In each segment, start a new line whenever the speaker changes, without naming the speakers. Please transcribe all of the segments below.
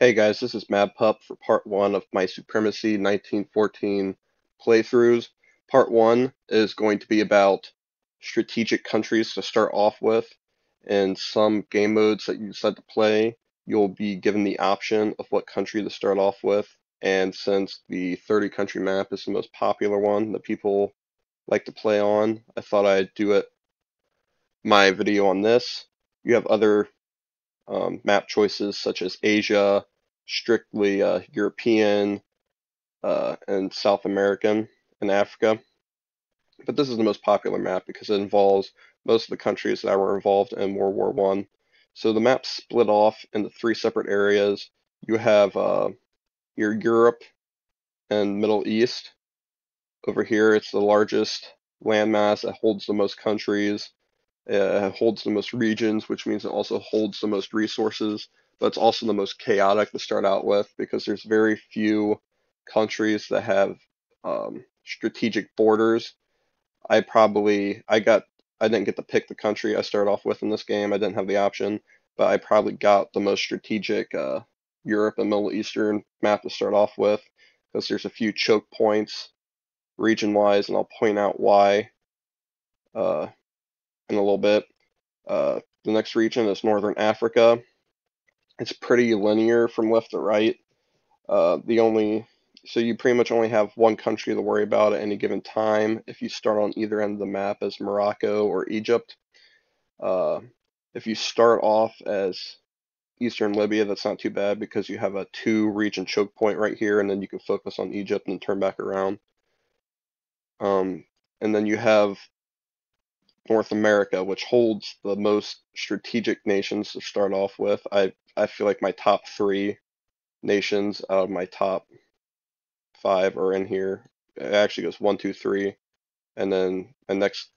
Hey guys, this is Mad Pup for part one of my Supremacy 1914 playthroughs. Part one is going to be about strategic countries to start off with. In some game modes that you decide to play, you'll be given the option of what country to start off with. And since the 30 country map is the most popular one that people like to play on, I thought I'd do my video on this. You have other map choices such as Asia, strictly European, and South American and Africa. But this is the most popular map because it involves most of the countries that were involved in World War One. So the map's split off into three separate areas. You have your Europe and Middle East. Over here, it's the largest landmass. It holds the most countries. It holds the most regions, which means it also holds the most resources, but it's also the most chaotic to start out with because there's very few countries that have strategic borders. I didn't get to pick the country I started off with in this game. I didn't have the option, but I probably got the most strategic Europe and Middle Eastern map to start off with because there's a few choke points region-wise, and I'll point out why uh, in a little bit. The next region is Northern Africa. It's pretty linear from left to right. The only So you pretty much only have one country to worry about at any given time if you start on either end of the map as Morocco or Egypt. Uh, if you start off as Eastern Libya, that's not too bad because you have a two region choke point right here, and then you can focus on Egypt and turn back around. And then you have North America, which holds the most strategic nations to start off with. I feel like my top three nations out of my top five are in here. It actually goes one, two, three, and then the next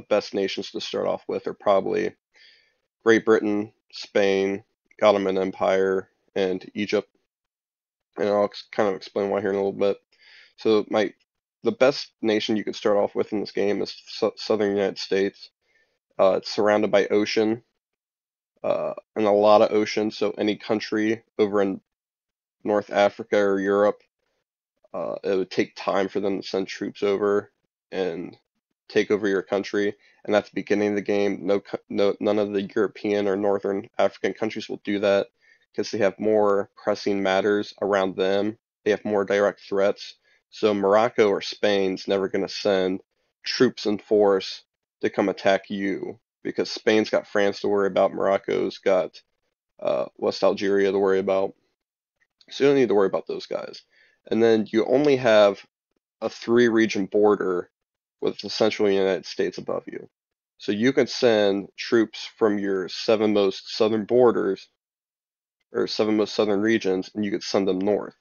best nations to start off with are probably Great Britain, Spain, Ottoman Empire, and Egypt. And I'll kind of explain why here in a little bit. So the best nation you can start off with in this game is Southern United States. It's surrounded by ocean, and a lot of ocean. So any country over in North Africa or Europe, it would take time for them to send troops over and take over your country. And at the beginning of the game, none of the European or Northern African countries will do that because they have more pressing matters around them. They have more direct threats. So Morocco or Spain's never going to send troops in force to come attack you because Spain's got France to worry about, Morocco's got West Algeria to worry about. So you don't need to worry about those guys. And then you only have a three region border with the central United States above you. So you can send troops from your seven most southern borders or seven most southern regions, and you could send them north.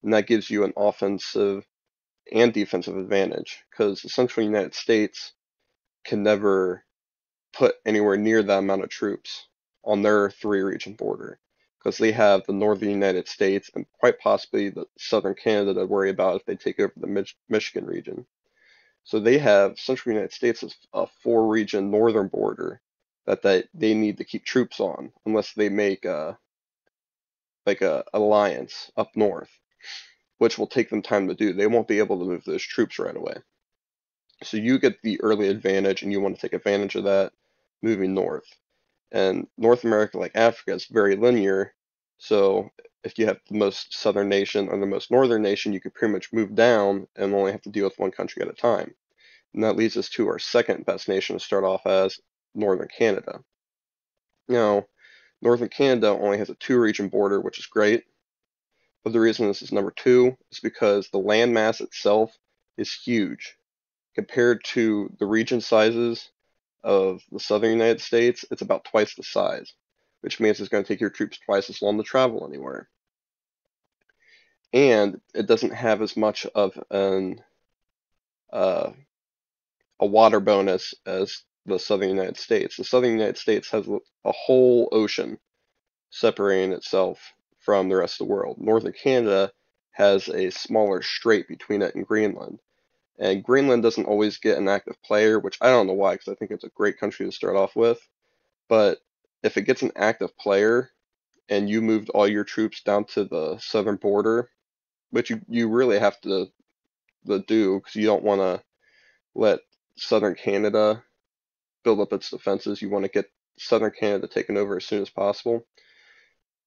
And that gives you an offensive and defensive advantage because the central United States can never put anywhere near that amount of troops on their three region border because they have the northern United States and quite possibly the southern Canada to worry about if they take over the Michigan region. So they have Central United States as a four region northern border that they need to keep troops on unless they make a alliance up north, which will take them time to do. They won't be able to move those troops right away. So you get the early advantage and you want to take advantage of that moving north. And North America, like Africa, is very linear. So if you have the most southern nation or the most northern nation, you could pretty much move down and only have to deal with one country at a time. And that leads us to our second best nation to start off as Northern Canada. Now, Northern Canada only has a two region border, which is great. But the reason this is number two is because the landmass itself is huge. Compared to the region sizes of the southern United States, it's about twice the size, which means it's going to take your troops twice as long to travel anywhere. And it doesn't have as much of uh, a water bonus as the southern United States. The southern United States has a whole ocean separating itself from the rest of the world. Northern Canada has a smaller strait between it and Greenland. And Greenland doesn't always get an active player, which I don't know why, because I think it's a great country to start off with. But if it gets an active player, and you moved all your troops down to the southern border, which you really have to do because you don't want to let southern Canada build up its defenses. You want to get southern Canada taken over as soon as possible.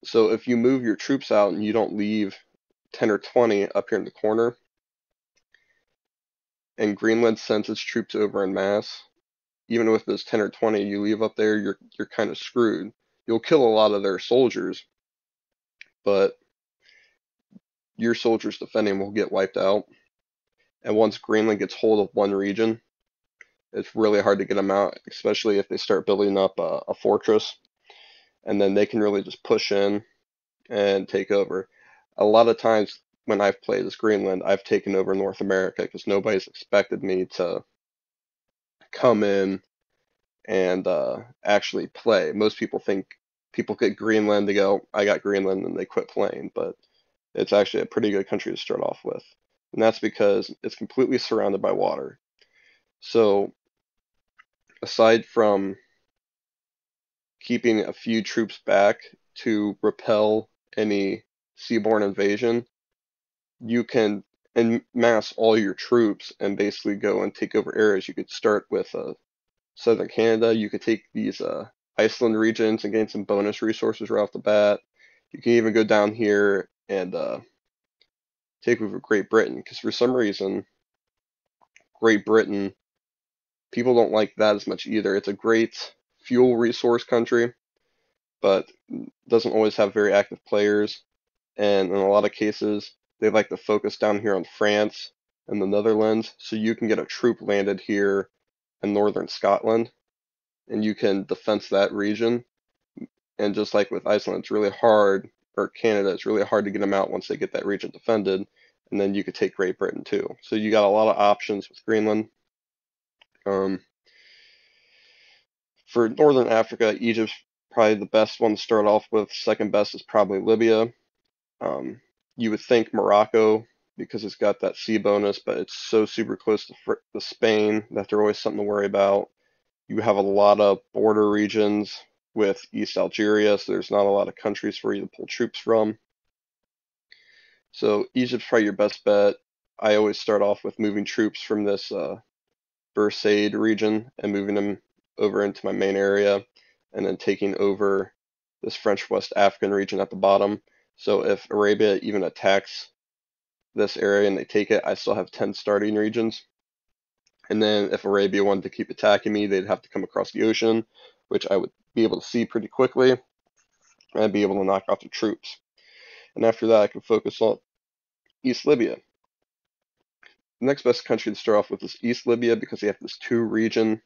So if you move your troops out and you don't leave 10 or 20 up here in the corner, and Greenland sends its troops over en masse, even with those 10 or 20 you leave up there, you're kind of screwed. You'll kill a lot of their soldiers, but your soldiers defending will get wiped out. And once Greenland gets hold of one region, it's really hard to get them out, especially if they start building up a fortress, and then they can really just push in and take over. A lot of times when I've played as Greenland, I've taken over North America because nobody's expected me to come in and actually play. Most people think people get Greenland, they go, I got Greenland, and they quit playing, but it's actually a pretty good country to start off with. And that's because it's completely surrounded by water. So aside from keeping a few troops back to repel any seaborne invasion, you can mass all your troops and basically go and take over areas. You could start with southern Canada. You could take these Iceland regions and gain some bonus resources right off the bat. You can even go down here and take over Great Britain because for some reason, Great Britain, people don't like that as much either. It's a great fuel resource country, but doesn't always have very active players. And in a lot of cases, they like to focus down here on France and the Netherlands, so you can get a troop landed here in northern Scotland, and you can defense that region. And just like with Iceland, it's really hard, or Canada, it's really hard to get them out once they get that region defended, and then you could take Great Britain too. So you got a lot of options with Greenland. Um, for Northern Africa, Egypt's probably the best one to start off with. Second best is probably Libya. Um, you would think Morocco because it's got that sea bonus, but it's so super close to Spain that there's always something to worry about. You have a lot of border regions with East Algeria, so there's not a lot of countries for you to pull troops from. So Egypt's probably your best bet. I always start off with moving troops from this Bursaid region and moving them over into my main area, and then taking over this French West African region at the bottom. So if Arabia even attacks this area and they take it, I still have 10 starting regions. And then if Arabia wanted to keep attacking me, they'd have to come across the ocean, which I would be able to see pretty quickly, and I'd be able to knock out the troops. And after that, I can focus on East Libya. The next best country to start off with is East Libya because they have this two region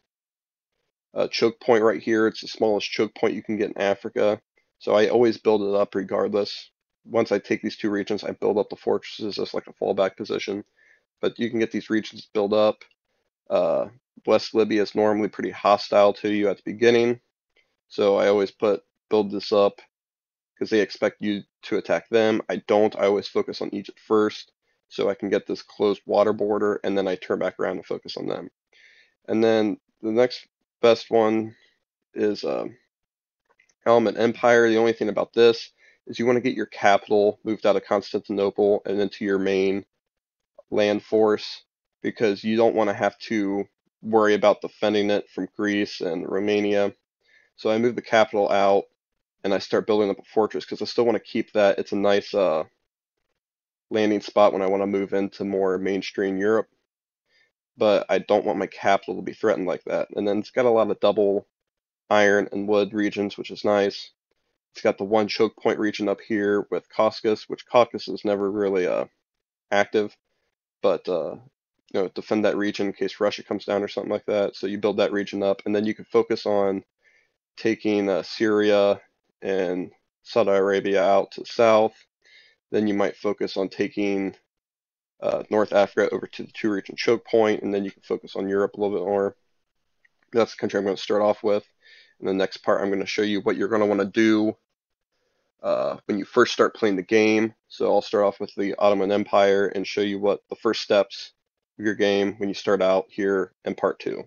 choke point right here. It's the smallest choke point you can get in Africa. So I always build it up regardless. Once I take these two regions, I build up the fortresses as like a fallback position. But you can get these regions built up. Uh, West Libya is normally pretty hostile to you at the beginning. So I always build this up because they expect you to attack them. I don't. I always focus on Egypt first so I can get this closed water border, and then I turn back around and focus on them. And then the next best one is Ottoman Empire. The only thing about this is you want to get your capital moved out of Constantinople and into your main land force because you don't want to have to worry about defending it from Greece and Romania. So I move the capital out and I start building up a fortress because I still want to keep that. It's a nice landing spot when I want to move into more mainstream Europe, but I don't want my capital to be threatened like that. And then it's got a lot of double iron and wood regions, which is nice. It's got the one choke point region up here with Caucasus, which Caucasus is never really active, but defend that region in case Russia comes down or something like that. So you build that region up, and then you can focus on taking Syria and Saudi Arabia out to the south. Then you might focus on taking North Africa over to the two region choke point, and then you can focus on Europe a little bit more. That's the country I'm going to start off with. In the next part, I'm going to show you what you're going to want to do when you first start playing the game. So I'll start off with the Ottoman Empire and show you what the first steps of your game when you start out here in part 2.